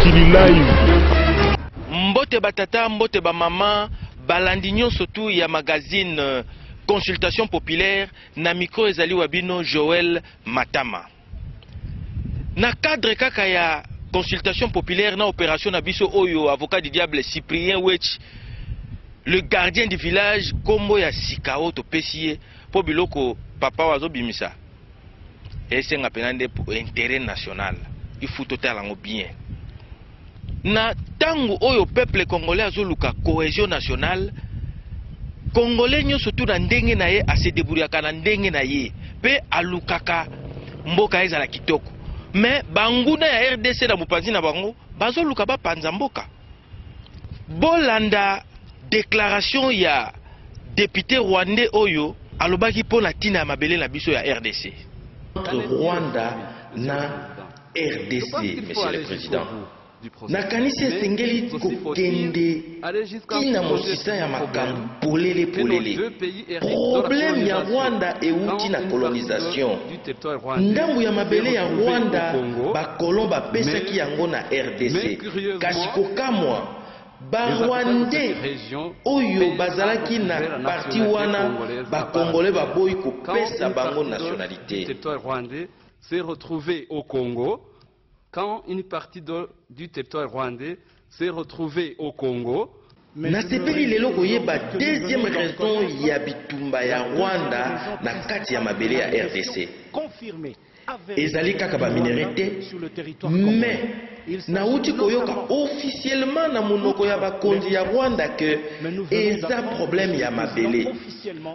Mokili live. Mbote batata, mbote ba mama, balandi nyonso tu ya magazine Consultation Populaire na micro ezali wabino Joël Matama. Na cadre kaka ya Consultation Populaire na opération na biso oyo avocat du diable Cyprien Wech, le gardien du village kombo ya Sikao to pesie po biloko papa wazo bimisa. Esenga penande pour intérêt national. Il faut total en bien. Na tango oyo peuple congolais azoluka cohésion nationale, congolais nyo surtout na ndenge na ye ase débrouillaka na ndenge na ye pe alukaka mboka ezala kitoko. Mais banguna ya RDC na bupanzi na bango bazoluka ba panza mboka. Bolanda déclaration ya député rwandais oyo alobaki pona tina ya mabele na biso ya RDC. Rwanda na RDC, monsieur le président. Nakanisi esengeli kokende tina mosisa ya makambo polele polele. Problème ya Rwanda euti na colonisation. Ndambu ya mabele ya Rwanda bakolon bapesaki yango na RDC. Kasi kokamwa Barwandais oyo bazalaki na parti wana bakongolais baboyi kopesa bango nationalité. Le territoire rwandais s'est retrouvé au Congo. Quand une partie du territoire rwandais s'est retrouvée au Congo, nasepeli lelo koyeba deuxième raison ya bitumba ya Rwanda na kati ya mabele ya RDC. Ezali kaka ba minerité, mais nauti koyoka officiellement na munoko ya bakonzi ya Rwanda que eza problème ya mabele.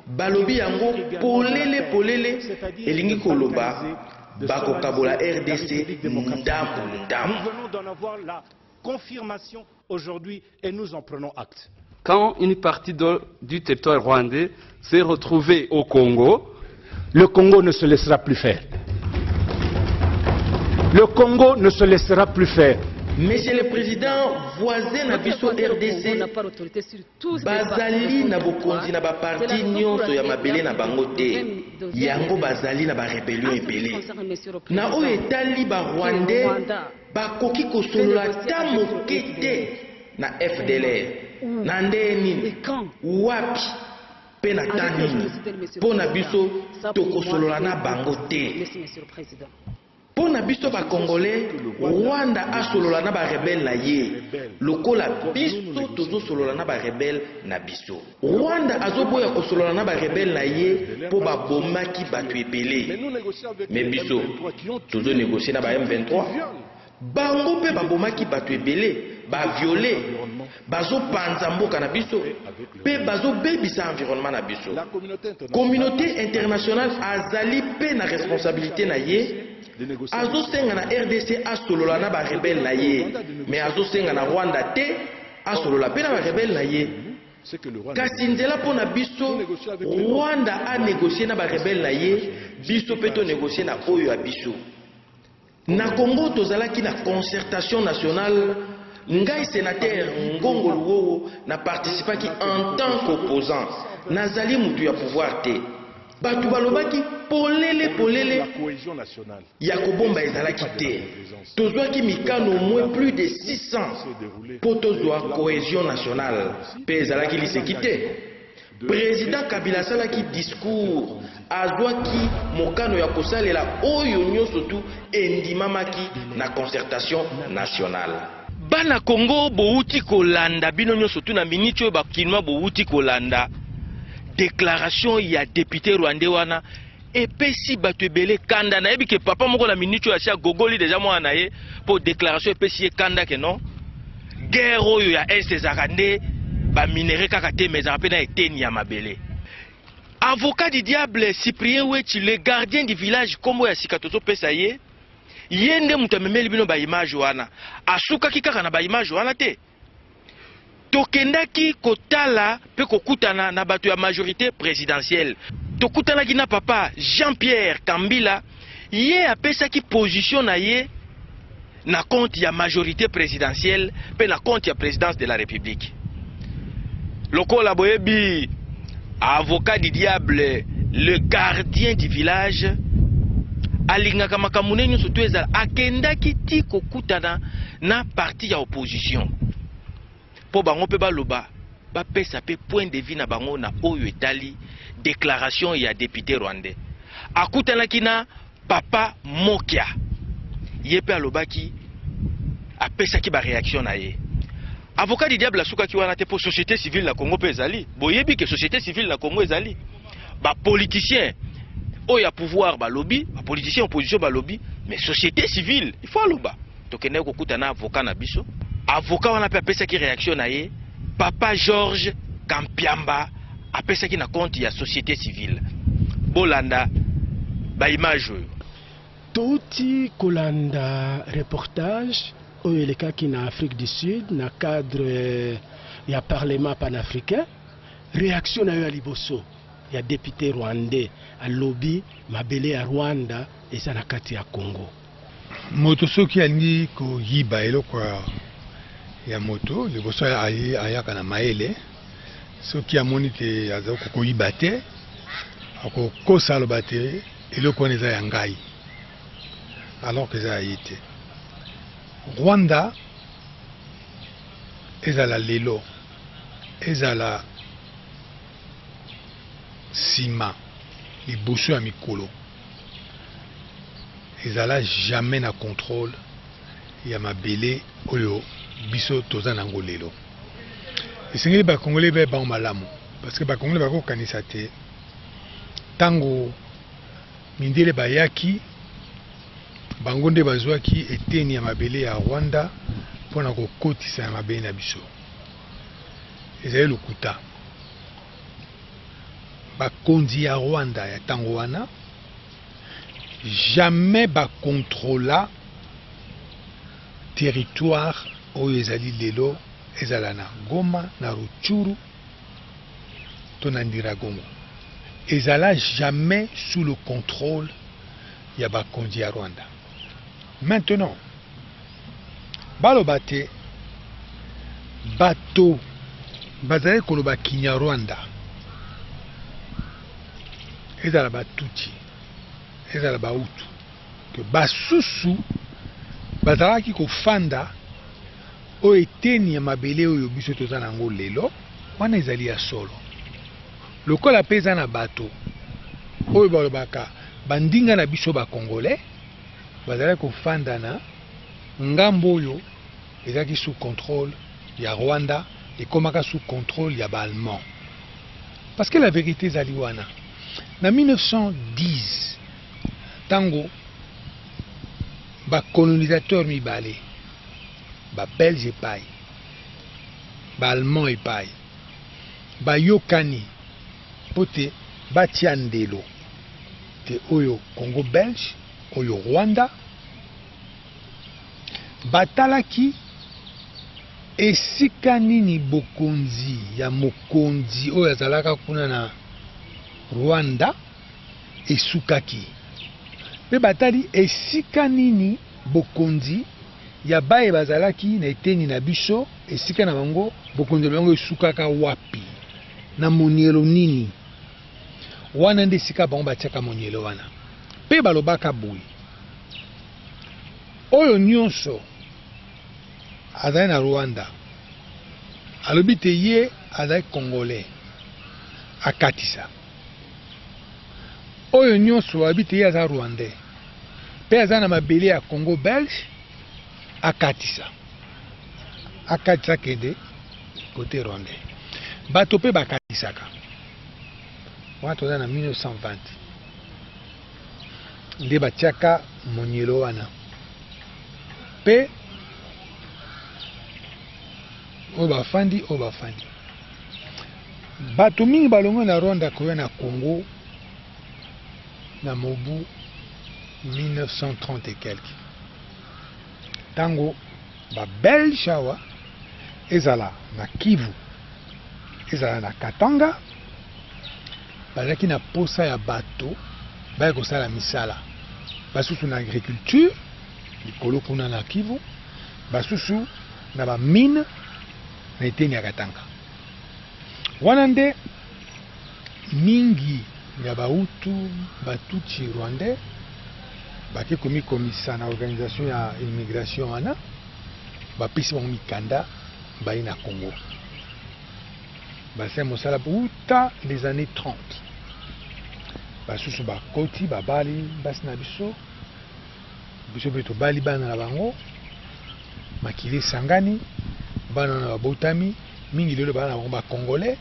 Balobi yango polele polele elingi koloba bakokabola RDC ndambu ndambu. Nous venons d'en avoir la confirmation aujourd'hui et nous en prenons acte. Quand une partie du territoire rwandais s'est retrouvée au Congo, le Congo ne se laissera plus faire. Le Congo ne se laissera plus faire. Monsieur le Président, voisin na biso RDC, bazali na bokonzi na baparti nyonso ya mabele na bango te. Yango bazali na ba rébellion ebele. Na oyo etali ba Rwandais bakoki kosolola ta moke te na FDLR. Na ndeni wapi pe na tanini po na biso tokosolola na bango te. Po na biso ba Congolais, Rwanda a solola na ba rebelle na ye. Lokola biso tozo solola na ba rebelle na biso. Rwanda azoboya ko solola na ba rebelle na ye po ba bomaki batu ebele. Mais biso tozo négocier na ba M23. Bango pe ba bomaki batu ebele, ba violer, bazo panza mboka na biso, pe bazo bebisa environnement na biso. Communauté internationale azali pe na responsabilité na ye. Azo senga na RDC asolola na ba rebelle na ye, mais azo senga na Rwanda te asolola pe na ba rebelle na ye. Kasi nzela pona biso Rwanda a négocié na ba rebelle na ye, biso pe to négocier na oyo ya biso. Na Congo tozalaki na concertation nationale, ngai sénateur Ngongo Luowo na participaki en tant qu'opposant. Nazali mutu ya pouvoir te. Batu balobaki polele polele ya kobomba ezalaki te. Tozwaki mikano au moins plus de 600 po tozwa cohésion nationale. Pe ezalaki liseki te. Président Kabila salaki discours azwaki mokano ya kosalela oyo nyonso tu endimamaki na concertation nationale. Bana Congo bouti kolanda bino nyonso tu na miniti oyo bakinwa bouti kolanda déclaration ya député rwandais wana epesi bato ebele kanda na yebi ke papa moko na miniti ya sia gogoli déjà mwana na ye po déclaration epesi ye kanda ke non guerre oyo ya est ezaka nde ba minere kaka te mais ezaka pe na eteni ya mabele. Avocat du diable Cyprien Wech, le gardien du village kombo ya sika tozopesa ye yende mutu amemeli bino ba image wana asukaki kaka na ba image wana te. Tokendaki kotala pe kokutana na bato ya majorité présidentielle. Tokutanaki na papa Jean-Pierre Kambila ye apesaki position na ye na compte ya majorité présidentielle pe na compte ya présidence de la République. Lokola boyebi avocat du diable, le gardien du village alingaka makambo nyonso to ezala akendaki ti kokutana na parti ya opposition po bango pe baloba bapesa pe point de vue na bango na oyo etali déclaration ya député rwandais. Akutanaki na Papa Mokia ye pe alobaki apesaki ba réaction na ye. Avocat du diable asukaki wana te pour société civile la Congo pe ezali. Boyebi ke société civile la Congo ezali. Ba politicien oyo ya pouvoir ba lobby, ba politicien opposition ba lobby, mais société civile il faut aloba. Tokene kokutana avocat na biso. Avocat wana pe apesaki réaction na ye. Papa Georges Kampiamba apesaki na compte ya société civile. Bolanda ba image oyo. Touti kolanda reportage oyo elekaki na Afrique du Sud na cadre ya parlement panafricain, réaction na yo ya liboso ya député rwandais à lobby mabele ya Rwanda eza na kati ya Congo. Moto soki alingi koyiba eloko ya moto liboso ayaka na maele soki amoni te aza koyiba te akokosa aloba te eloko wana eza ya ngai alors que eza ya ye te. Rwanda ezala lelo ezala sima liboso ya mikolo ezala jamais na contrôle ya mabele oyo biso toza nango lelo. Esengeli bakongole be bango malamu parce que bakongole bakokanisa te tango mindele bayaki bango nde bazwaki eteni ya mabele ya Rwanda mpona kokotisa ya mabele na biso. Ezali lokuta bakonzi ya Rwanda ya tango wana jamais bakontrola territoire oyo ezali lelo ezala na Goma na Ruchuru to na Ndiragongo. Ezala jamais sous le contrôle ya bakonzi ya Rwanda. Maintenant baloba te bato bazali koloba Kinyarwanda ezala batuti ezala bautu ke basusu bazalaki kofanda oyo eteni ya mabele oyo biso toza nango lelo wana ezali ya solo lokola mpe eza na bato oyo balobaka bandinga na biso bakongole bazalaki kofanda na ngambo oyo ezalaki sous contrôle ya Rwanda ekomaka sous contrôle ya Allemand. Parce que la vérité ezali wana na 1910 tango bacolonisateur mibale babelge epai baallemand epai bayokani mpo te batia ndelo te oyo Congo belge oyo Rwanda batalaki esika nini bokonzi ya mokonzi oyo azalaka kuna na Rwanda esukaki pe batali esika nini bokonzi ya baye bazalaki na eteni na biso esika na bango bokonzi bango esukaka wapi na monielo nini wana nde esika bango batiaka monielo wana pe balobaka boye oyo nyonso azali na Rwanda alobi te ye azali congolais akatisa oyo nyonso alobi te ye aza rwandais pe aza na mabele ya Congo belge akatisa kende kote rwandais bato pe bakatisaka wana toza na 1920 nde batiaka monielo wana pe oyo bafandi bato mingi balongo na Rwanda koya na Congo na mobu 1930 et quelques tango babelge awa ezala na Kivu ezala na Katanga bazalaki na posa ya bato baya kosala misala basusu na agriculture likolo kuna na Kivu basusu na bamine na eteni ya Katanga wana nde mingi ya bautu batuti rwandais baki komi komisa na organisation ya immigration wana bapesi bango mikanda bayi na Congo basala mosala uta les années 30 basusu bakoti babali basi na biso mpe tobali bana na bango makili esangani bana na babotami mingi lelo bana na bango bacongolais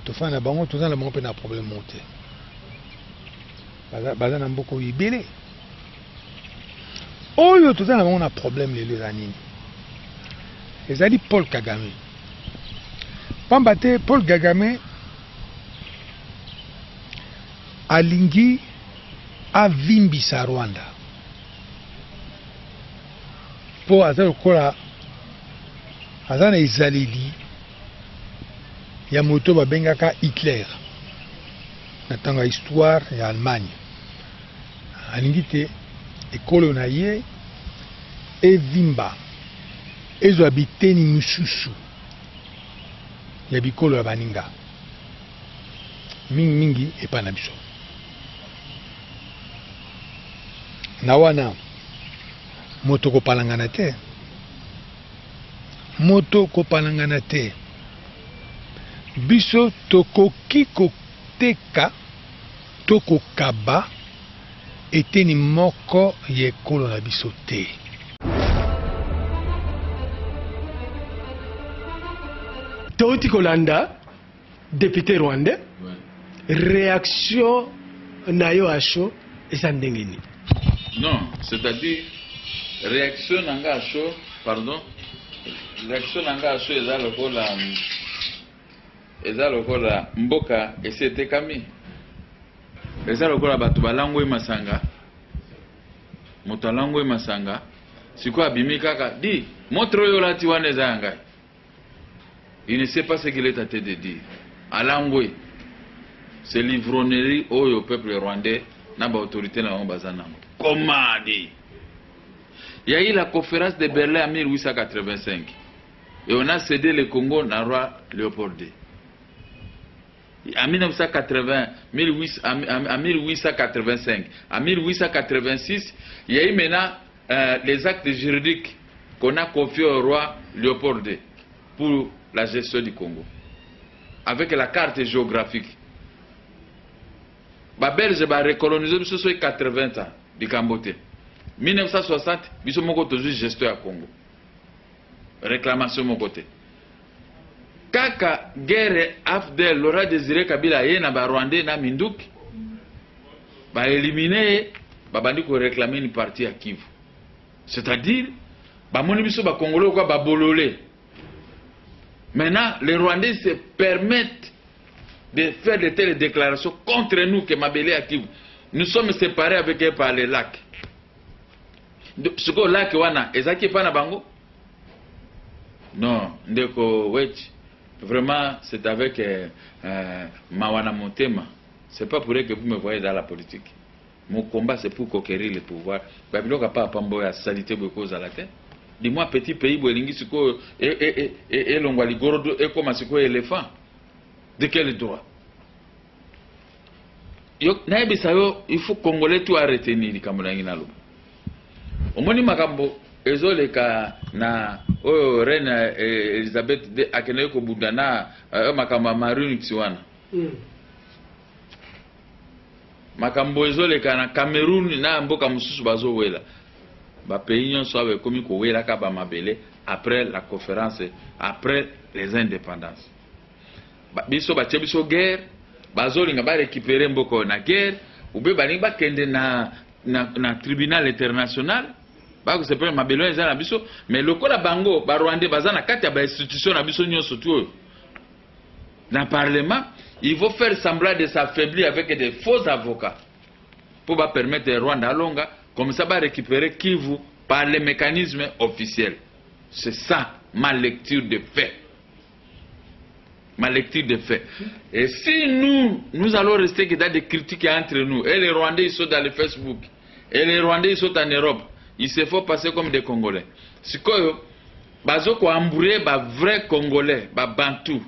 tofanda na bango toza na bango mpe na problème mo te baza na mboka oyo ebele oyo toza na bango na problème lelo eza nini ezali Paul Kagame pamba te Paul Kagame alingi avimbisa Rwanda po aza lokola aza na ezaleli ya moto babengaka Hitler na ntango ya histoire ya Allemagne alingi te ekolo na ye evimba ezwa biteni misusu ya bikolo ya baninga mingi epa na biso na wana moto kopalangana te biso tokoki koteka to kokaba eteni moko ya ekolo na biso te. Tauti Kolanda, député rwandais, réaction nayo acho esandengeni. Non, c'est-à-dire réaction nanga acho, pardon, réaction nanga acho eza lokola mboka esete kami. Eza lokola batu balango masanga. Moto alango masanga, siko abimi kaka di montre yo lati wana eza ngai. Il ne sait pas ce qu'il est à te de dire. Alangwe, c'est l'ivronnerie au peuple rwandais, n'a pas autorité dans le bazana. Comment dit? Il y a eu la conférence de Berlin en 1885. Et on a cédé le Congo à roi Léopold II. En 1980, en 1885, en 1886, il y a eu maintenant les actes juridiques qu'on a confiés au roi Léopold II pour la gestion du Congo. Avec la carte géographique. Les Belges ont recolonisé 80 ans du Cambodge. 1960, ils ont toujours gestion du Congo. Réclamation de mon côté. Kaka guerre Afdel, Laura Désiré Kabila, et na Rwandais, na Mindouk, ba éliminé, ba bandi ko réclamer une partie à Kivu. C'est-à-dire, ba moni biso ba Congolais quoi ba bololé. Maintenant, les Rwandais se permettent de faire de telles déclarations contre nous que Mabélé a Kivu. Nous sommes séparés avec eux par les lacs. Ce que lac wana, ezaki pa na bango? Non, ndeko wechi. Vraiment, c'est avec Mawana Montema. C'est pas pour que vous me voyez dans la politique. Mon combat, c'est pour conquérir le pouvoir. Babylon n'a pas à salité de cause à la tête. Dis-moi, petit pays, et l'ongwali gorodo, et comment c'est quoi éléphant? De quel droit? Il faut Congolais tout arrêter, ni Kamolangi Nalo. Au moins, Makambo, ezoleka na reine Elisabeth de akeneko budana makamba maruni tsiwana. Makambo ezoleka na Cameroun na mboka mususu bazowela. Ba pays nyonso awe komi ko wela ka ba mabele après la conférence, après les indépendances. Biso ba biso guerre, bazolinga ba récupérer mboko na guerre, ube balinga ba kende na tribunal international. C'est pas ma belle na biso, mais le cola bango, ba Rwandais bazana kati ya ba institution na biso nyonso tu dans parlement, il faut faire semblant de s'affaiblir avec des faux avocats pour ba permettre Rwanda longa comme ça va récupérer Kivu par les mécanismes officiels. C'est ça ma lecture de fait. Ma lecture de fait. Et si nous allons rester que dans des critiques entre nous, et les Rwandais ils sont dans le Facebook, et les Rwandais ils sont en Europe, il se faut passer comme des Congolais. C'est quoi? Bazo ko ambourer ba vrai Congolais, ba Bantou.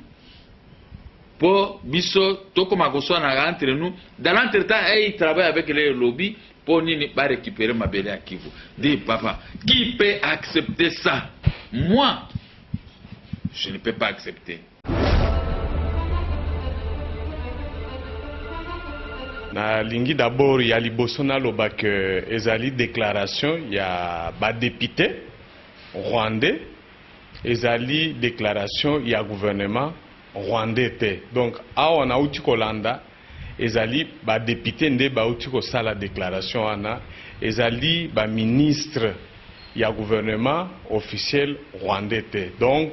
Pour biso toko makoso na entre nous. Dans l'entretemps, ils travaillent avec les lobbies pour nini ba récupérer mabele à Kivu. Dis papa, qui peut accepter ça? Moi, je ne peux pas accepter. Na lingi d'abord ya liboso na loba que ezali déclaration ya ba député rwandais, ezali déclaration ya gouvernement rwandais te. Donc awa na uti kolanda ezali ba député nde ba uti ko sala déclaration wana, ezali ba ministre ya gouvernement officiel rwandais te. Donc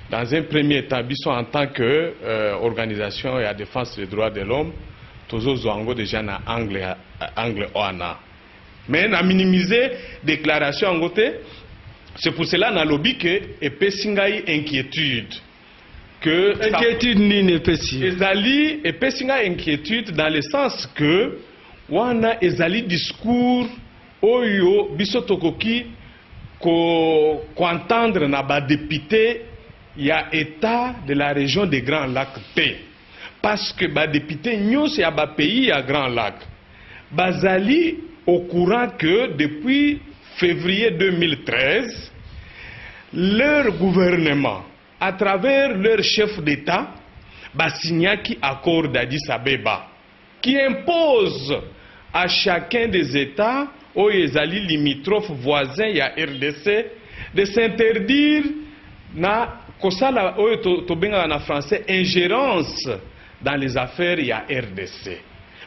dans un premier temps, biso en tant que organisation ya défense des droits de l'homme, toujours zongo déjà na angle oana. Mais na minimiser déclaration en côté, c'est pour cela na lobby que epesingai inquiétude. Que inquiétude ni nepesi. Ezali epesingai inquiétude dans le sens que wana ezali discours oyo biso tokoki ko entendre na ba député ya état de la région des Grands Lacs T. Parce que les députés nyos ya ba pays à Grand Lac bazali au courant que depuis février 2013 leur gouvernement à travers leur chef d'État signé qui accord d'Addis Abeba qui impose à chacun des États aux ezali limitrophes voisins ya RDC de s'interdire na kosala oyo to benga na français ingérence dans les affaires ya RDC.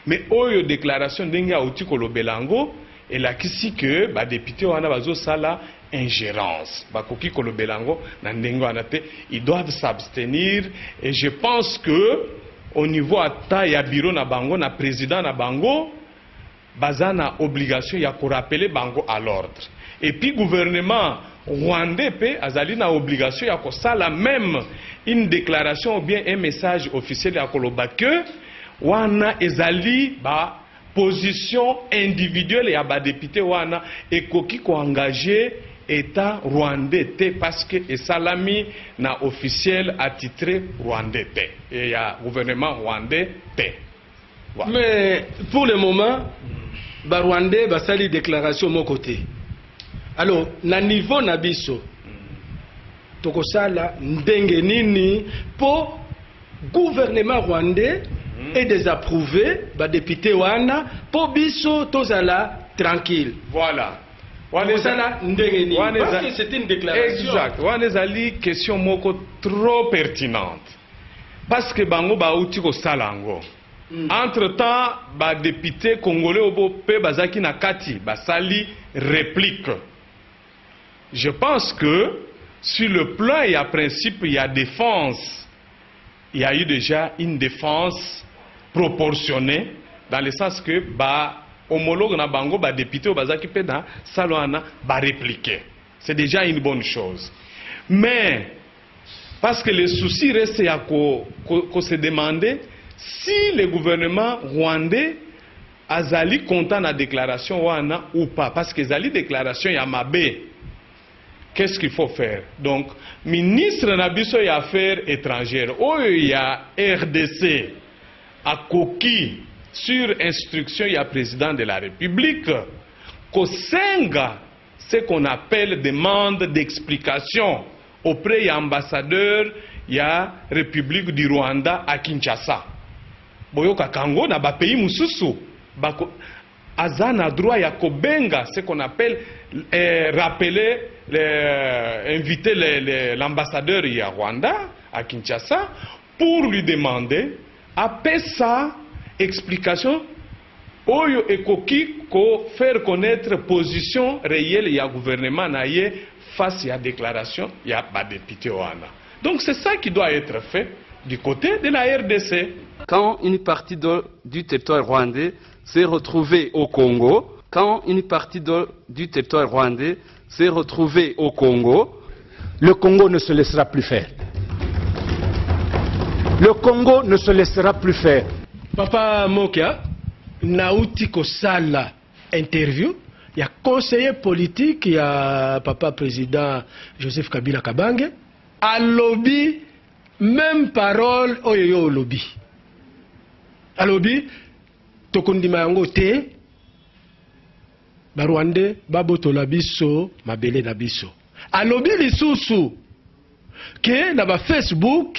Mais oyo déclaration ndenge auti kolobelango et la kisi que ba député wana bazo sala ingérence. Ba koki kolobelango na ndenge wana te, ils doivent s'abstenir et je pense que au niveau ata ya bureau na bango na président na bango bazana obligation ya ko rappeler bango à l'ordre. Et puis gouvernement rwandais pe azali na obligation ya ko sala même une déclaration ou bien un message officiel ya koloba que wana ezali ba position individuelle ya ba député wana ekoki ko engager état rwandais te parce que esalami na officiel attitré rwandais te et ya gouvernement rwandais te. Voilà. Mais pour le moment ba rwandais ba sali déclaration mon côté. Alors na niveau na biso tokosala ndenge nini pour gouvernement rwandais et désapprouvé ba député wana pour biso tozala tranquille. Voilà. Tokosala ndenge nini parce que c'est une déclaration. Exact. Wana ezali question moko trop pertinente. Parce que bango ba uti ko salango. Entre-temps ba député congolais obo pe bazaki na kati ba sali réplique. Je pense que sur le plan, il y a principe, il y a défense. Il y a eu déjà une défense proportionnée, dans le sens que, homologue na bango, député au bazaki peda, salwana, répliquer. C'est déjà une bonne chose. Mais, parce que le souci reste à qu'on se demander si le gouvernement rwandais azali content de la déclaration wana ou pas. Parce que zali déclaration yamabe. Qu'est-ce qu'il faut faire? Donc, ministre Nabiso y affaires étrangères, il y a RDC, à Koki, sur instruction, il y a président de la République, Kosenga, ce qu'on appelle demande d'explication auprès de l'ambassadeur, il y a République du Rwanda à Kinshasa. Boyoka Kango, na ba pays mususu, Azana droit ya kobenga, ce qu'on appelle rappeler, inviter l'ambassadeur à Rwanda, à Kinshasa, pour lui demander, après sa explication, oyo ekoki ko faire connaître position réelle ya gouvernement naie face à la déclaration ya ba député wana. Donc c'est ça qui doit être fait du côté de la RDC. Quand une partie du territoire rwandais s'est retrouvée au Congo, le Congo ne se laissera plus faire. Le Congo ne se laissera plus faire. Papa Mokia, nauti kosala interview, il y a conseiller politique, il y a papa président Joseph Kabila Kabange, à lobby, même parole oyo lobby. À lobby, tokondima yango te, ba Rwandais babotola biso mabele na biso. Alobi lisusu ke na ba Facebook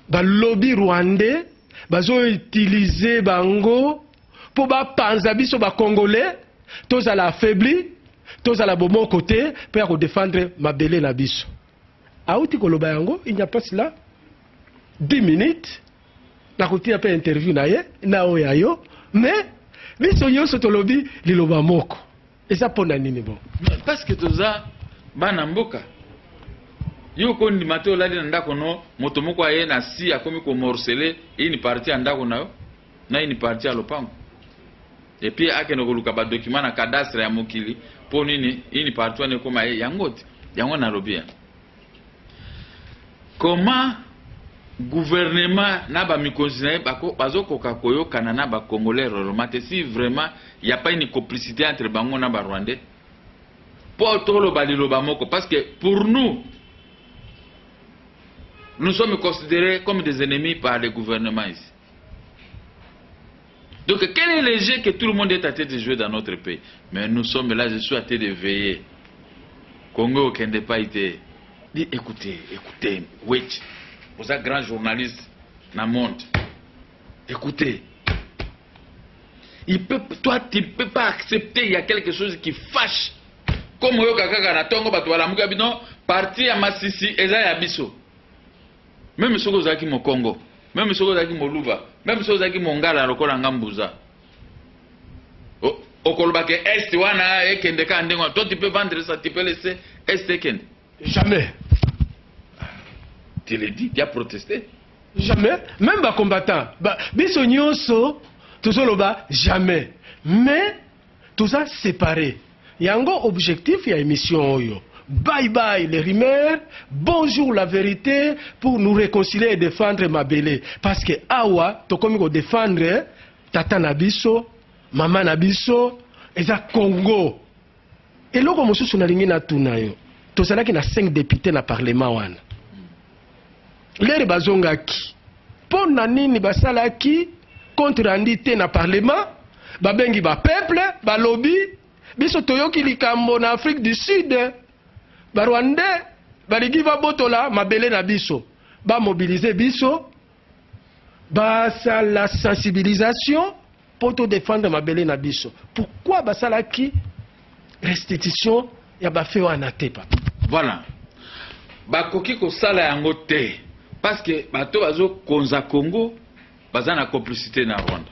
ba lobby rwandais bazo utiliser bango pour ba panza biso ba congolais tous à la affaibli tous à la bomo côté pour défendre mabele na biso. Auti koloba yango il n'y a pas cela 10 minutes na kotia pe interview na ye na oyayo mais biso nyonso to lobby liloba moko eza pona nini bon parce que toza bana mboka yo ko ndi mato la dina ndako no moto moko aye na si akomi ko morceler ini partie ndako nayo na ini partie ya lopango et puis akeno ko luka ba document na cadastre ya mokili po nini ini partie ne koma yangote yango na lobia comment gouvernement na ba mikonzina bako bazokoka koyoka na ba congolais rolomate si vraiment il y a pas une complicité entre bango na ba rwandais pour tolo balilo ba moko parce que pour nous sommes considérés comme des ennemis par les gouvernements ici. Donc quel est le jeu que tout le monde est à tête de jouer dans notre pays? Mais nous sommes là, je suis à tête de veiller. Congo qui n'a pas été. Dit écoutez, wait. Vous êtes grand journaliste dans le monde. Écoutez. Toi, tu ne peux pas accepter, il y a quelque chose qui fâche. Comme yo kaka na tongo bato wala muka bino parti ya Masisi eza ya biso. Même si vous avez mon Congo, même si vous avez mon Louva, même si vous avez mon Ngala lokola ngambuza. Au Kolbake Est wana e kende ka ndengo, toi tu peux vendre ça, tu peux laisser Est kende. Jamais. Tu l'as dit, tu as protesté. Jamais. Même les combattants. Biso nyonso, tozoloba jamais. Mais, tout ça séparé. Il y a un objectif, il y a une mission. Bye bye les rumeurs, bonjour la vérité pour nous réconcilier et défendre Mabele. Parce que awa, to komi défendre tata nabiso, mama nabiso, eza Congo. Et loko mosusu na lingi na tuna yo. To salaki na 5 députés na parlement wana. Lere bazongaki. Pon na nini basalaki contre andité na parlement, babengi ba peuple, ba lobby, biso toyoki likambo na Afrique du Sud. Ba Rwandais baligi va botola mabele na biso ba mobiliser biso ba la sensibilisation pour te défendre mabele na biso. Pourquoi ba salaki restitution ya ba fe wana tepa. Voilà. Ba koki ko sala yango te parce que bato bazo konza Congo baza na complicité na Rwanda.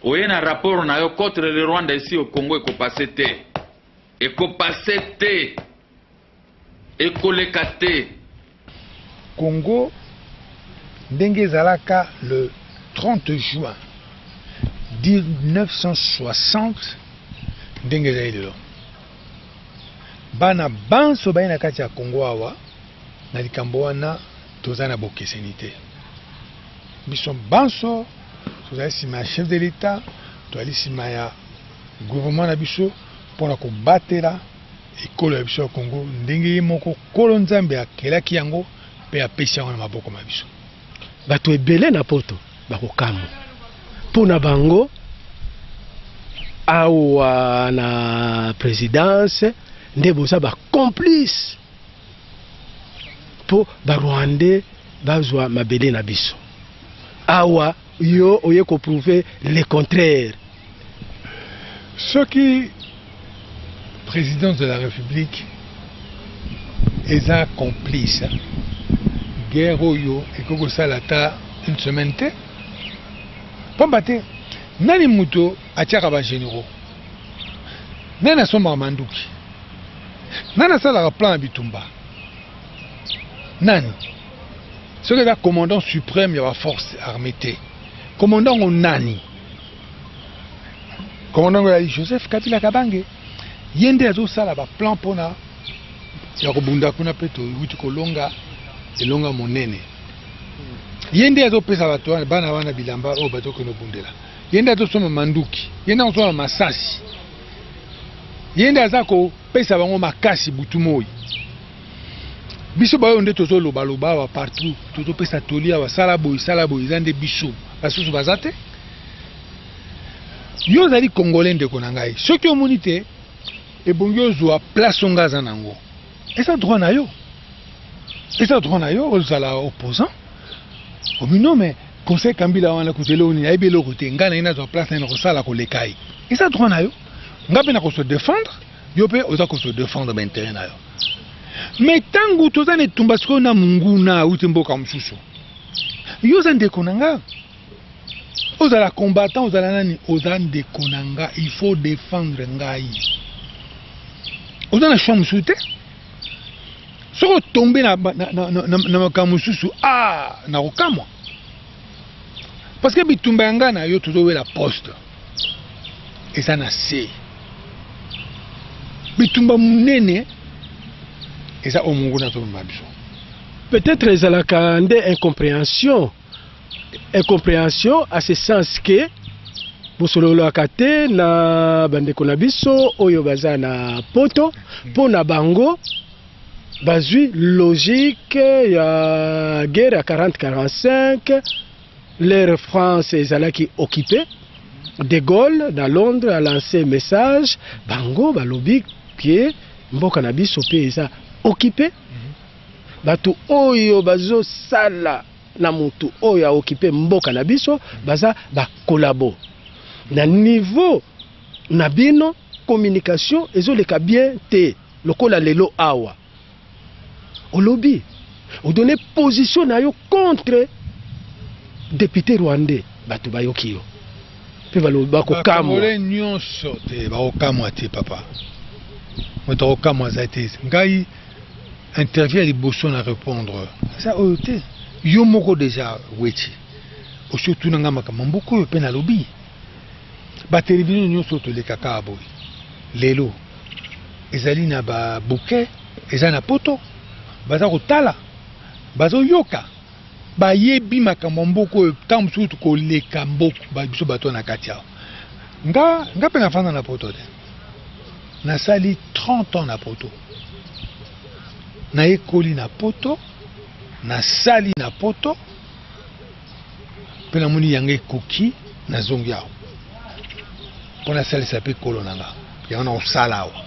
Oye na rapport na yo contre le Rwanda ici au Congo eko passé te. Eko passé te. Écolekate. Congo, ndenge zalaka le 30 juin 1960, ndenge zailelo. Bana banso bayi na kati ya Congo awa, na likambo wana toza na bokesenite. Biso banso, toza sima ya chef de l'État, toza sima ya gouvernement na biso, pona kobatela ekolo ya biso ya Congo ndenge ye moko kolo nzambe akelaki yango pe apesi yango na maboko ma biso. Bato ebele na poto bakokamu mpona bango awa na présidence nde boza bacomplice mpo barwandais bazwa mabele na biso awa yo oye koprouve le contraire. Soki présidence de la République est un complice. Guerre oyo ekoko salata une semaine te. Pombate nani muto atiaka ba généraux. Nani asomba manduki. Nani asala plan bitumba. Nani. Ce que le commandant suprême de la force armée te. Commandant o nani. Commandant Joseph Kabila Kabange. Yende azo sala ba plan pona ya kobunda kuna peto wuti kolonga elonga monene. Yende azo pesa bato bana wana bilamba o bato kono bundela. Yende azo soma manduki, yende azo soma masasi. Yende azako pesa bango makasi butu moi. Biso bayo nde tozo loba loba wa partout, tozo pesa tolia wa sala boy zande biso. Basusu bazate. Yo zali congolais ndeko na ngai. Ce qui omonité et bongi ozwa place ongaza nango. Et ça droit na yo. Et ça droit na yo ozala opposant. Omino mais conseil Kambila wana kutele oni aibelo kote ngana ina zo place na kosala ko lekai. Et ça droit na yo. Ngabe na ko se défendre, yo pe oza ko se défendre ba intérêt na yo. Mais tangu tozane tumbasiko na munguna utemboka msusu. Yo zande konanga. Ozala combattant, ozala nani, ozande konanga, il faut défendre ngai. Ozana choix msute. Soko tomber na makamususu ah na okamwa. Parce que bitumba ngana yo tozowe la poste. Et ça na se. Bitumba munene et ça omungu na to mabiso. Peut-être ezalaka nde incompréhension. Incompréhension à ce sens que bosololaka te na bandeko na biso oyo baza na poto mpo na bango bazwi logique ya guerre ya 40-45 l'ère France ezalaki occupée. De Gaulle na Londres a lancé message bango balobi ke mboka na biso pe eza occupé. Bato oyo bazo sala na mutu oyo a occupé mboka na biso baza ba collabo. Na niveau na bino communication ezoleka bien te lokola lelo awa. Au lobby, on donne position na yo contre député rwandais bato bayoki yo. Pe baloba ko kamwa. Ba nyonso te ba okamwa te papa. Moto okamwa za te. Ngai interview liboso na répondre. Ça ote. Yo moko déjà weti. O surtout na ngama kamamboko yo pe na lobby. Ba télévision nyonso to le kaka boy. Lelo. Ezali na ba bouquet, ezali na poto. Baza kotala. Bazo yoka. Ba yebi makambo mboko tam sutu ko leka mboko ba biso bato na katia. Nga pe na fanda na poto de. Na sali 30 ans na poto. Na ekoli na poto, na sali na poto. Pe na moni yange koki na zongia. Pona sali sape kolo nanga. Ya na osala wa.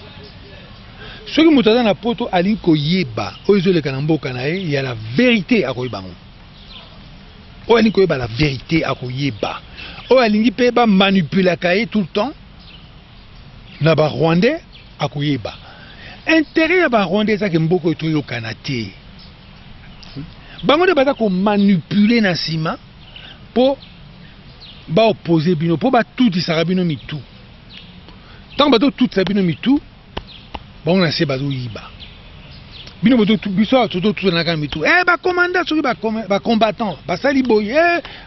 Ce qui mutaza na poto ali ko yeba, ozo le kanamboka na ye, ya la vérité a koyibango. O ali ko yeba la vérité a koyeba. O alingi pe ba manipuler kaye tout le temps. Na ba Rwandais a koyeba. Intérêt ya ba Rwandais ça ke mboko to yo kanate. Bango de bata ko manipuler na sima po ba opposer bino, po ba tout disarabino mitu. Tant ba tout sabino mitu. Bon na se bazo yiba. Bino boto biso tout na kamitu. Ba commandant soki ba combattant, ba sali boy,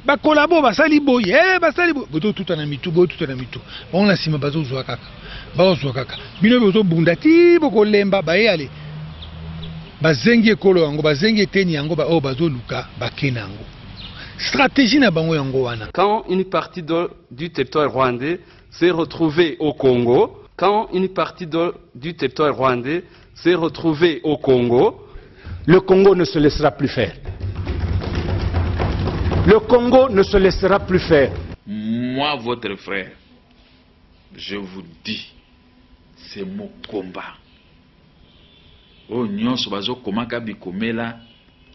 ba collabo ba sali boy, ba sali boy. Boto tout na mitu, boto tout na mitu. Bon na sima bazo zwa kaka. Ba zwa kaka. Bino boto bundati boko lemba ba yale. Ba zengi ekolo yango, ba zengi teni yango ba o bazo luka ba kenango. Stratégie na bango yango wana. Quand une partie du territoire rwandais s'est retrouvée au Congo, quand une partie du territoire rwandais s'est retrouvée au Congo, le Congo ne se laissera plus faire. Le Congo ne se laissera plus faire. Moi, votre frère, je vous dis, c'est mon combat. Oh, nyonso bazo komaka bikomela,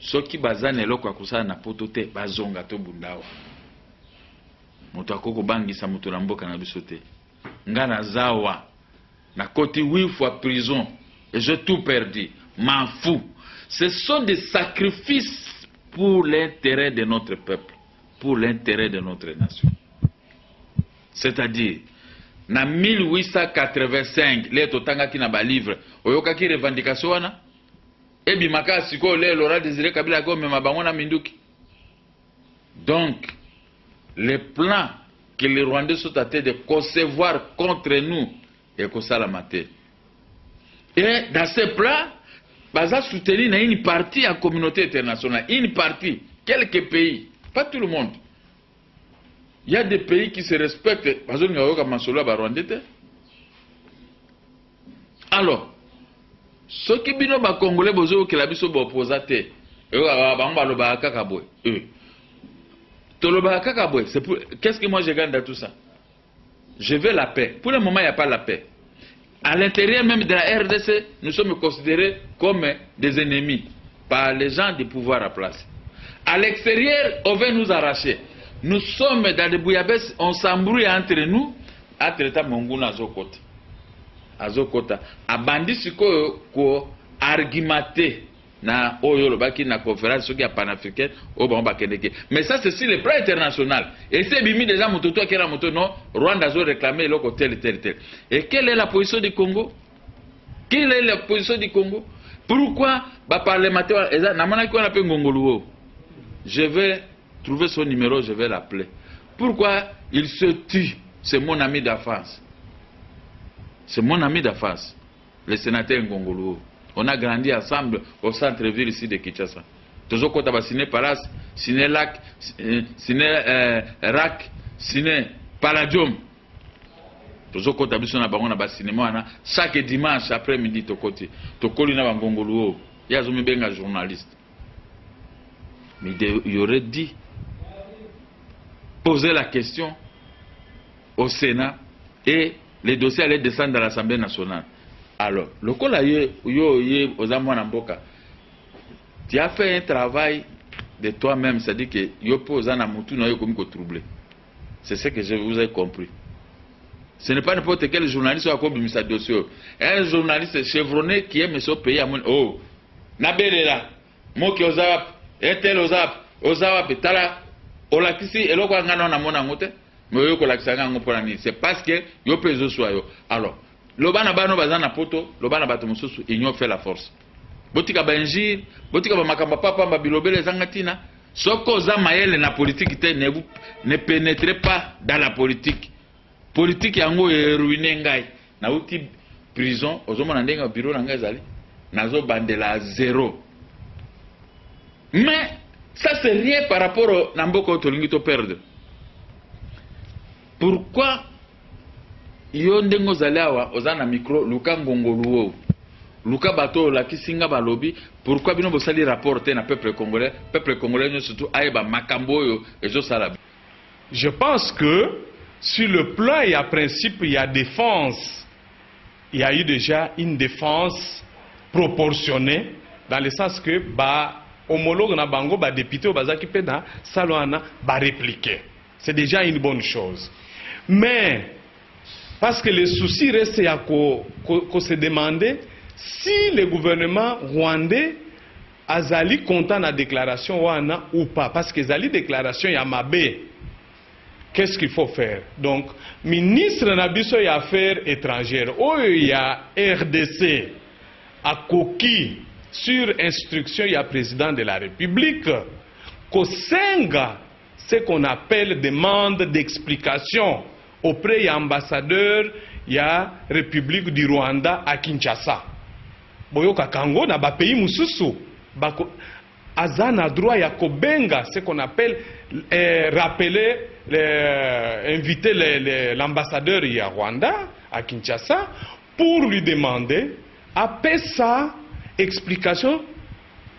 soki bazane eloko akusala na poto te bazonga to bundawa. Moto akoko bangisa moto na mboka na biso te. Ngana zawa na koti 8 fois prison et j'ai tout perdu. M'en fous. Ce sont des sacrifices pour l'intérêt de notre peuple, pour l'intérêt de notre nation. C'est-à-dire, na 1885, les totanga ki na ba livre, oyoka ki revendication wana, ebi maka siko le Laurent Désiré Kabila ko mema bango na minduki. Donc, les plans que les Rwandais sont en train de concevoir contre nous et que ça la maté. Et dans ces plans, baza soutenu na une partie à la communauté internationale, une partie, quelques pays, pas tout le monde. Il y a des pays qui se respectent. Alors, ceux qui bino ba congolais bozo que la biso ba opposate, c'est pour... Qu'est-ce que moi je gagne dans tout ça? je veux la paix. Pour le moment, il n'y a pas la paix. À l'intérieur même de la RDC, nous sommes considérés comme des ennemis par les gens du pouvoir à place. À l'extérieur, on veut nous arracher. Nous sommes dans des bouillabaisse, on s'embrouille entre nous, entre l'État Monguna Azokota. Azokota. Abandi siko ko argumenté na oyo lobaki na conférence soki ya panafricaine o ba bakendeke. Mais ça c'est sur le plan international. Et c'est bimi déjà mototo qui era moto non, Rwanda zo réclamer loko tel. Et quelle est la position du Congo? Quelle est la position du Congo? Pourquoi ba parlementaire na mona ko na pe ngongoluo? Je vais trouver son numéro, je vais l'appeler. Pourquoi il se tue? C'est mon ami d'enfance. C'est mon ami d'enfance, le sénateur Ngongoluo. On a grandi ensemble au centre-ville ici de Kinshasa. Toujours quand on a signé Palas, signé Lac, signé Rac, signé Palladium. Toujours quand on a signé chaque dimanche après-midi, Tokoli na Ngongoluo. Il y a un journaliste. Mais il aurait dit poser la question au Sénat et les dossiers allaient descendre dans l'Assemblée nationale. Alors, le coup là, tu as fait un travail de toi-même, c'est-à-dire que yo pose un amoutou na yo comme troublé. C'est ce que je vous ai compris. Ce n'est pas n'importe quel journaliste qui a commis sa dossier. Un journaliste chevronné qui aime son pays à mon oh, nabelela, moki ozap, etel ozap, tala, olakisi eloko ngana na mona ngote. C'est parce que yo peso soyo. Alors, lobana bano bazana poto, lobana bato mususu union fait la force. Botika banjir, botika ba makamba papa ba bilobele zangatina, soko za mayele na politique te ne pénétrez pas dans la politique. Politique yango ruiné ngai. Na uti prison, ozomona ndenga bureau na ngai zali. Nazo bandela zéro. Mais ça c'est rien par rapport au namboko tolingi to perdre. Pourquoi yo ndengo zalawa ozana micro luka ngongoluo luka bato la kisinga balobi pourquoi bino bosali rapporter na peuple congolais surtout aeba makambo yo ezo sala. Je pense que sur le plan et à principe il y a défense. Il y a eu déjà une défense proportionnée dans le sens que ba homologue na bango ba député bazaki pe na salwana ba répliquer. C'est déjà une bonne chose. Mais, parce que le souci reste à se demander si le gouvernement rwandais a zali content de la déclaration wana ou pas. Parce que zali déclaration Yamabé, qu'est-ce qu'il faut faire? Donc, ministre Nabiso et Affaires étrangères, où il y a RDC, à Koki, sur instruction, il y a président de la République, Kosenga, ce qu'on appelle demande d'explication auprès de l'ambassadeur de la République du Rwanda à Kinshasa. Boyoka Kango na ba pays mususu azana droit ya kobenga ce qu'on appelle rappeler inviter l'ambassadeur de Rwanda à Kinshasa pour lui demander après sa explication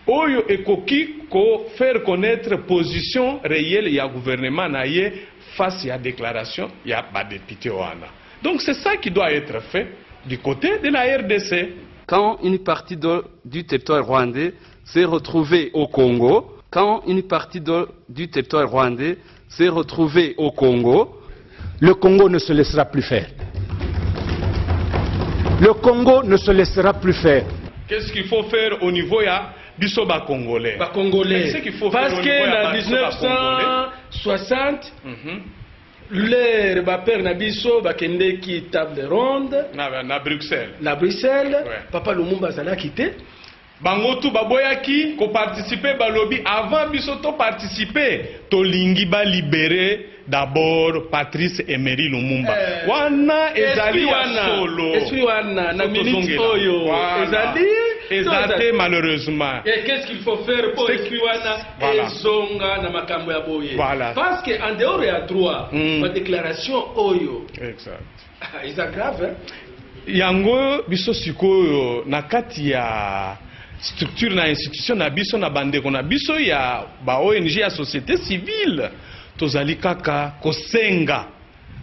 oyo ekoki ko faire connaître position réelle ya gouvernement na ye face à la déclaration ya ba député wana. Donc c'est ça qui doit être fait du côté de la RDC. Quand une partie du territoire rwandais s'est retrouvée au Congo, le Congo ne se laissera plus faire. Le Congo ne se laissera plus faire. Qu'est-ce qu'il faut faire au niveau ya biso ba congolais? Ba congolais. Qu'est-ce qu'il faut parce faire que en 1960 leur père Nabiso bakende qui table ronde na Bruxelles. Ouais. Papa Lumumba zala quitté. Bango tu baboyaki ko participer balobi avant biso to participer to lingi ba libérer d'abord Patrice Emery Lumumba. Wana ezali solo. Esprit wana na minute oyo. Ezali malheureusement. Et qu'est-ce qu'il faut faire pour esprit wana ezonga na makambo ya boye. Parce que en dehors ya droit, ma déclaration oyo. Exact. C'est grave hein. Yango biso sikoyo na kati ya structure na institution na biso na bandeko na biso ya ba ONG ya société civile tozali kaka kosenga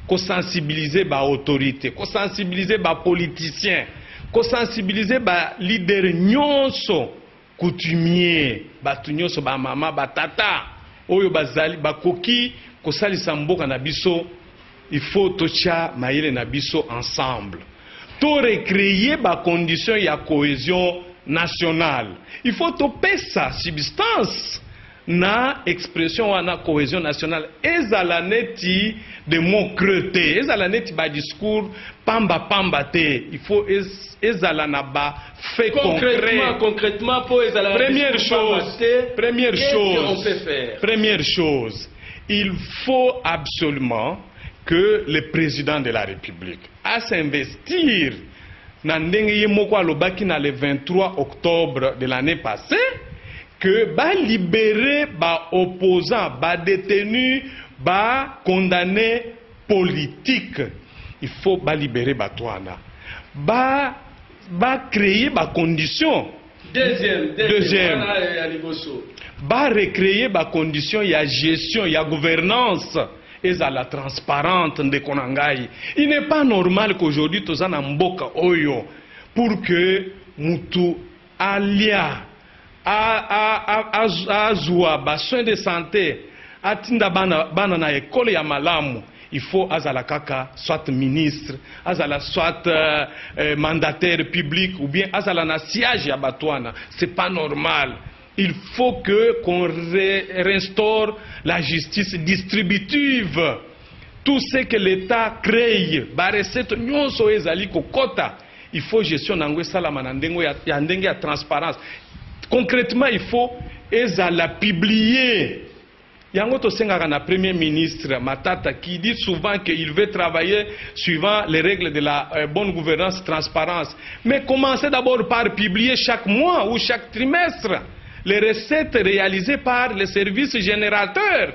kosensibiliser ba autorité, kosensibiliser ba politicien, kosensibiliser ba leader nyonso coutumier, batu nyonso ba mama ba tata oyo bazali bakoki kosalisa mboka na biso. Il faut tocha maïle na biso ensemble. To recréer ba condition ya cohésion nationale. Il faut to pesa substance na expression wana cohésion nationale. Ezala neti de mots creutés, ezala neti ba discours pamba te. Il faut ezala na ba fait concrètement pour ezala. Première chose, qu'on peut faire? Première chose, il faut absolument que le président de la République a s'investir dans le 23 octobre de l'année passée, que va libérer ba opposants, ba détenus, ba condamnés politiques. Il faut ba libérer ba toana, ba créer ba conditions. Deuxième. Ba recréer ba conditions, il y a gestion, il y a gouvernance. Et à la transparente de Konangai. Il n'est pas normal qu'aujourd'hui, tous en mboka oyo, pour que mutu alia, azua, ba soin de santé, atinda bana na école ya malamu, il faut azala kaka, soit ministre, azala soit mandataire public, ou bien azala na siège ya batouana. C'est pas normal. Il faut qu'on restaure la justice distributive. Tout ce que l'État crée, il faut gestion ya transparence. Concrètement, il faut la publier. Yango to senga na premier ministre Matata qui dit souvent qu'il veut travailler suivant les règles de la bonne gouvernance, transparence. Mais commencez d'abord par publier chaque mois ou chaque trimestre les recettes réalisées par les services générateurs.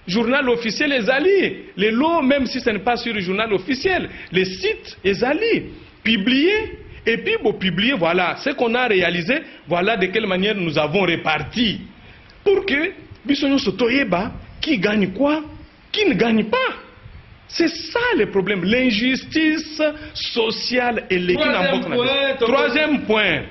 Journal officiel Ezali. Les lots, même si ce n'est pas sur le journal officiel, les sites Ezali. Publier, et puis pour publier, voilà, ce qu'on a réalisé, voilà de quelle manière nous avons réparti. Pour que, Bissonyo Sotoyeba, qui gagne quoi, qui ne gagne pas. C'est ça le problème, l'injustice sociale et l'équilibre. Troisième point,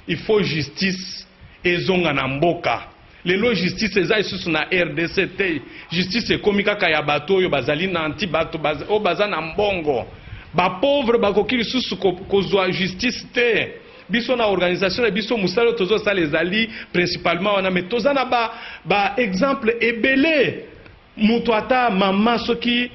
il faut justice. Ezonga na mboka lelo justice eza isusu na RDC justice ekomika kaya bato oyo bazali na anti bato o baza na mbongo ba pauvre bakoki lisusu kozwa justice te biso na organisation na biso musalo tozo sala ezali principalement wana mais toza na ba exemple ebele mutu ata mama soki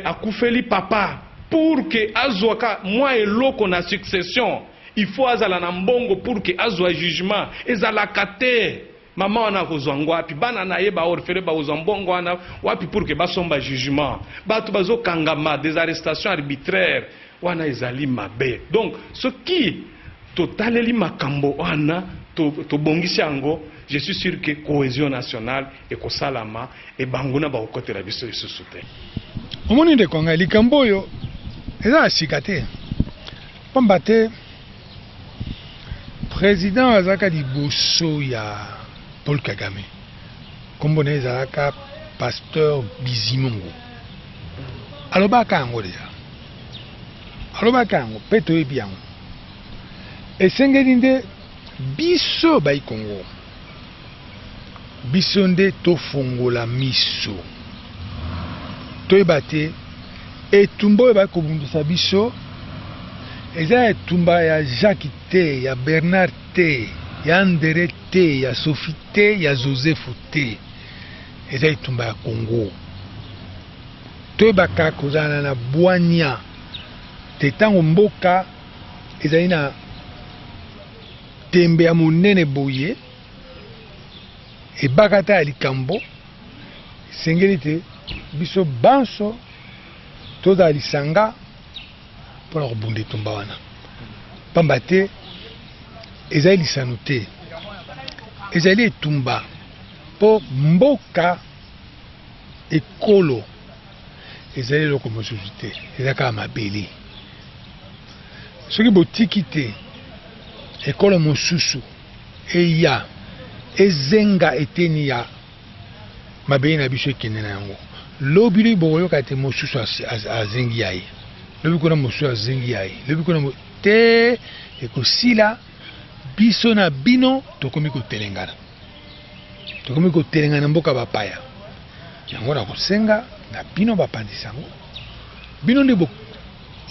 akufeli papa pour que azwaka moi eloko na succession. Il faut azala na mbongo pour que azwa jugement ezala kate mama wana kozwango wapi bana na ye ba orfere ba ozambongo wana wapi pour que basomba jugement bato bazo kangama des arrestations arbitraires wana ezali mabe. Donc ce qui totaleli makambo wana to bongisi yango, je suis sûr que cohésion nationale et ko salama et banguna ba okotela biso lisusu te. Omoni de konga likambo yo eza sikate pombate. Président azaka liboso ya Paul Kagame kombona ezalaka pasteur Bizimungu alobaka yango deja alobaka yango mpe toyebi yango esengeli nde biso bai Kongo biso nde tofongola miso toyeba te etumba oyo bakobundisa biso eza etumba ya Jacques te, ya Bernard te, ya Andere te, ya Sophie te, ya Joseph te. Eza etumba ya Congo. Toyebaka kozala na bwanya te tango mboka ezali na tembe ya monene boye ebaka ta ya likambo esengeli te biso banso tozala lisanga pour leur bonde tomba wana pamba te ezali lisano te ezali etumba po mboka ekolo ezali eloko mosusu te eza kaka mabele soki botiki te ekolo mosusu eya ezenga eteni ya mabele na biso ekende na yango lobi lo boyoka te mosusu azengi yaye lobi kuna mosusu azengi yaye lobi kuna te ekosila biso na bino tokomi kotelengana mboka bapaya yango na kosenga na bino bapandisa yango bino nde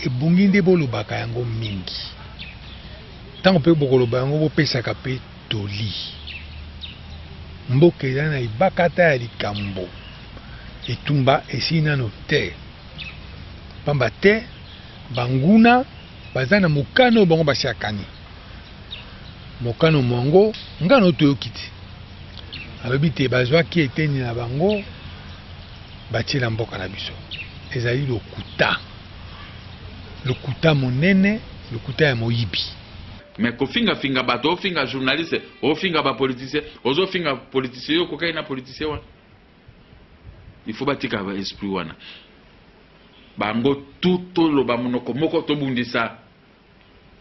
ebungi nde bolobaka yango mingi ntango mpe bokoloba yango bopesaka mpe toli mboka eza na ebakata ya likambo etumba esili nano te pamba te banguna baza na mokano oyo bango basiakani mokano mwango ngano toyoki te alobi te bazwaki eteni na bango batiela mboka na biso ezali lokuta monene lokuta ya moyibi mais kofinga bato ofinga journaliste ofinga bapoliticien ozofinga politicien yo kokai na politicien wana il faut batika ba esprit wana bango tuto loba monoko moko tobundisa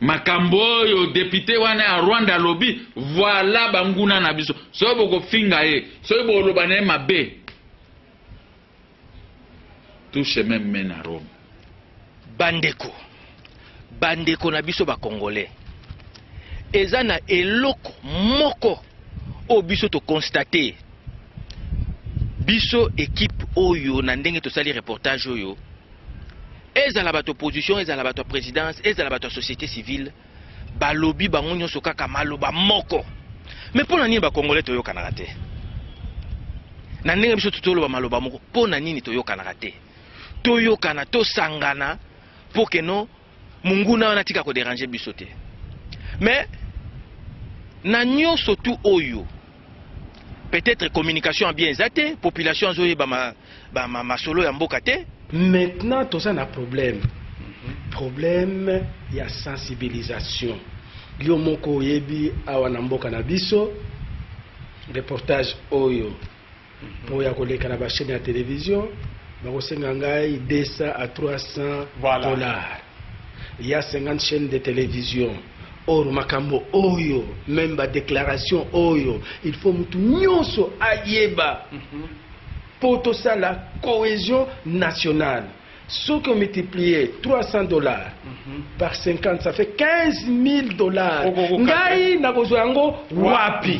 makambo oyo député wana ya Rwanda lobi voilà banguna na biso so boko finga ye so boloba na mabe tout chemin mène à Rome. bandeko na biso ba congolais eza na eloko moko o biso to constater biso équipe oyo na ndenge to sali reportage oyo ezala bato opposition ezala bato présidence ezala bato société civile balobi bango nyonso kaka maloba moko mais pona nini ba congolais to yokana te na ndenge biso tutoloba maloba moko pona nini to yokana te to yokana to sangana pour que non munguna wana tika ko déranger biso te mais na nyonso tu oyo peut-être communication bien exacte population zoye ba masolo ya mboka te. Maintenant tout ça na problème il y a sensibilisation yo moko yebi awa na mboka na biso reportage oyo pour ya koleka na ba chaîne ya télévision bakosenga ngai 200 à 300 dollars. Il y a 50 chaînes de télévision. Or makambo oyo même ba déclaration oyo il faut mutu nyonso ayeba pour tout ça la cohésion nationale. Ce qui ont multiplié 300 dollars par 50 ça fait 15 000 dollars. Ngai na bozoango wapi?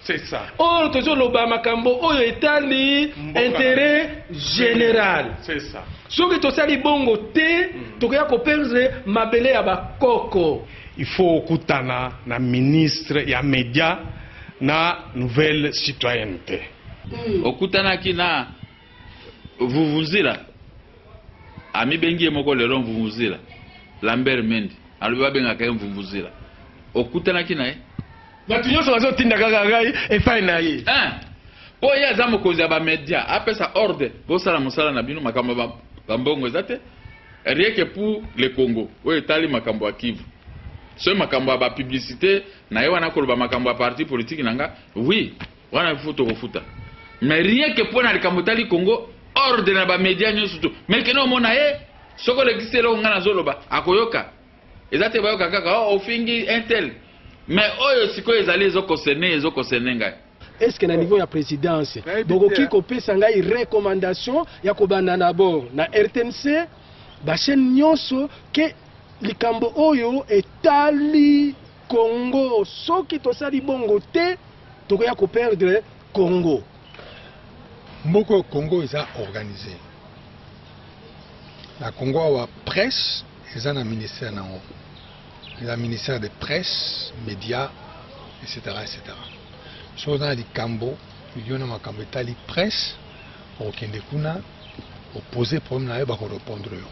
C'est ça. Or toujours loba makambo oyo etali intérêt général. C'est ça. Ce qui tosali bongo te tokoya ko perdre mabele ya bakoko. Il faut okutana na ministre ya média na nouvelle citoyenneté. Okutana kina vuvuzila ami bengi moko lelo vuvuzila Lambert Mendy aloba benga kay vuvuzila okutana kina batu nyonso bazotinda kaka ngai efai na ye po ya za mokonzi ya ba media apesa ordre bosala mosala na bino makambo bambongo ezate rien que pour le Congo oyo etali makambo ya Kivu so makambo ya ba publicité na ye wana koloba makambo ya parti politique nanga oui wana futo kofuta mais rien que pour na likambo etali Congo ordre na ba media nyonso to mais que no mona ye soko le kiselo ngana zoloba akoyoka ezate bayoka kaka ofingi intel mais oyo siko ezali ezokosene ngai. Est-ce que na niveau ya présidence bokoki kopesa ngai recommandation ya kobanda d'abord na RTNC ba chaîne nyonso ke likambo oyo etali Congo soki tosali bongo te tokoya ko perdre Congo. Mboko Congo eza organisé. La Congo awa presse eza na ministère nango. Le ministère de presse, médias, etc. etc. So dans les cambo, il y a un cambo etali presse, au Kendekuna, opposé problème na ba ko répondre yo.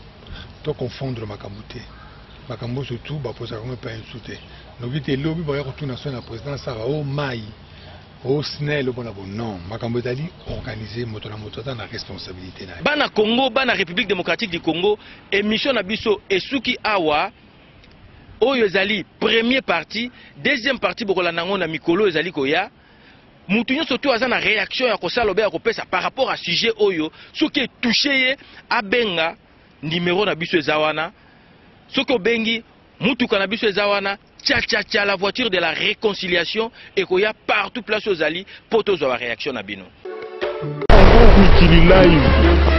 To confondre makambote. Makambo surtout ba poser comme pas insulter. Lobi te lobi ba ya retourner sur la présidence ça va au mai. Au SNEL bon non, makambo etali organisé moto na responsabilité na. Bana Congo, bana République démocratique du Congo, émission na biso esuki awa oyo ezali premier parti, deuxième partie bokola nango na mikolo ezali koya mutu nyonso to aza na réaction ya kosala lobe ya kopesa par rapport à sujet oyo soki touché ye abenga numéro na biso ezawana soki obengi mutuka na biso ezawana tcha la voiture de la réconciliation et koya partout place ozali poto zo réaction na bino. Live